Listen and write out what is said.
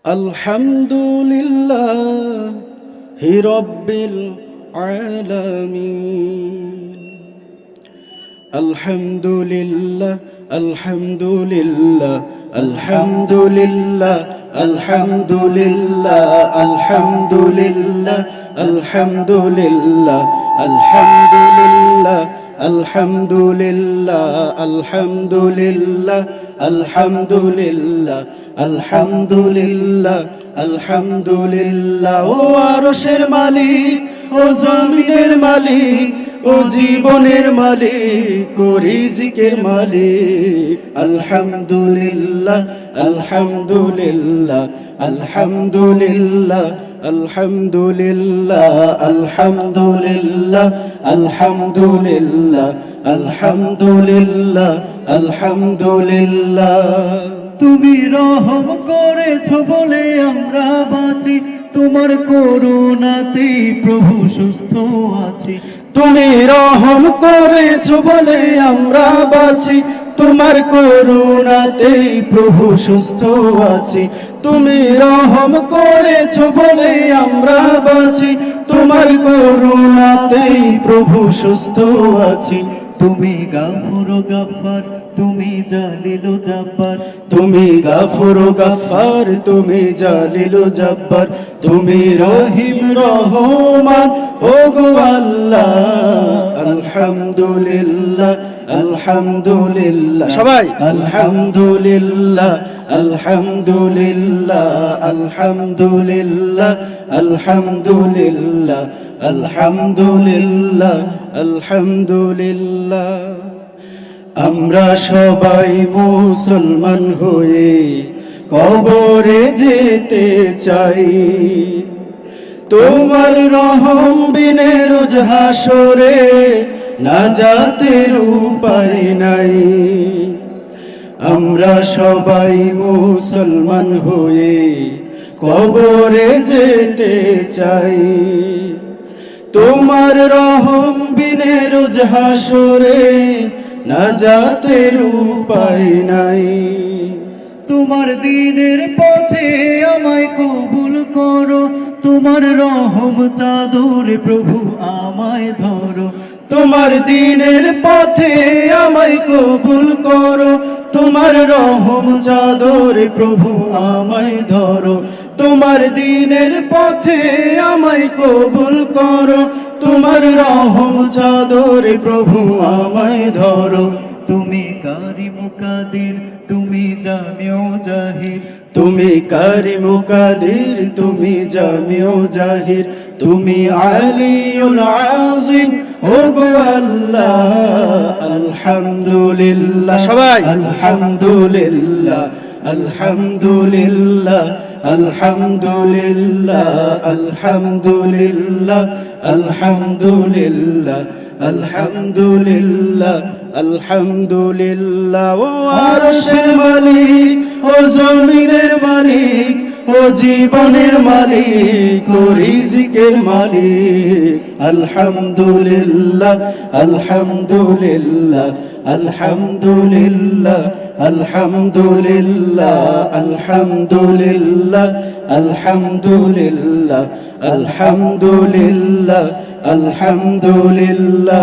আলহামদুলিল্লাহি রাব্বিল আলামিন। আলহামদুলিল্লাহ আলহামদুলিল্লাহ আলহামদুলিল্লাহ আলহামদুলিল্লাহ আলহামদুলিল্লাহ আলহামদুলিল্লাহ আলহামদুলিল্লাহ আলহামদুলিল্লাহ আলহামদুলিল্লাহ আলহামদুলিল্লাহ আলহামদুলিল্লাহ আলহামদুলিল্লাহ। ও আরশের মালিক, ও জমিনের মালিক, ও জীবনের মালিক, ও রিজিকের মালিক। আলহামদুলিল্লাহ আলহামদুলিল্লাহ আলহামদুলিল্লাহ আলহামদুলিল্লাহ আলহামদুলিল্লাহ আলহামদুলিল্লাহ আলহামদুলিল্লাহ আলহামদুলিল্লাহ। তুমি রহম করেছো বলে আমরা বাঁচি, তোমার করুণাতেই প্রভু সুস্থ আছি। তুমি রহম করেছো বলে আমরা বাঁচি, তোমার করুণাতেই প্রভু সুস্থ আছি। তুমি রহম করেছো বলে আমরা বাঁচি, তোমার করুণাতেই প্রভু সুস্থ আছি। তুমি গাফুর ও গাফফার, তুমি জালিল ও জাব্বার। তুমি গাফুর ও গাফফার, তুমি জালিল ও জাব্বার। তুমি রহিম রহমান, ও গো আল্লাহ। আলহামদুলিল্লাহ আলহামদুলিল্লাহ সবাই আলহামদুলিল্লাহ আলহামদুলিল্লাহ আলহামদুলিল্লাহ আলহামদুলিল্লাহ আলহামদুলিল্লাহ আলহামদুলিল্লাহ। আমরা সবাই মুসলমান হয়ে কবরে যেতে চাই, তোমার রহম বিনে রোজ হাসরে নাজাতের উপায় নাই। আমরা সবাই মুসলমান হয়ে কবরে যেতে চাই, তোমার রহম বিনে রোজ হাসরে নাজাতের উপায় নাই। তোমার দ্বীনের পথে আমায় কবুল করো, তোমার রহম চাদরে প্রভু আমায় ধরো। তোমার দ্বীনের পথে আমায় কবুল করো, তোমার রহম চাদরে প্রভু আমায় ধরো। তোমার দ্বীনের পথে আমায় কবুল করো, তোমার রহম চাদরে প্রভু আমায় ধরো। তুমি কারিম কাদির, তুমি জামিউ জাহির। তুমি কারিম কাদির, তুমি জামিউ জাহির। তুমি আলিউল আযীম, ও গো আল্লাহ। আলহামদুলিল্লাহ সবাই আলহামদুলিল্লাহ আলহামদুলিল্লাহ আলহামদুলিল্লাহ আলহামদুলিল্লাহ আলহামদুলিল্লাহ আলহামদুলিল্লাহ আলহামদুলিল্লাহ। ও আরশের মালিক, ও জমিনের মালিক, ও জীবনের মালিক, ও রিজিকের মালিক। আলহামদুলিল্লাহ আলহামদুলিল্লাহ আলহামদুলিল্লাহ আলহামদুলিল্লাহ আলহামদুলিল্লাহ আলহামদুলিল্লাহ আলহামদুলিল্লাহ আলহামদুলিল্লাহ।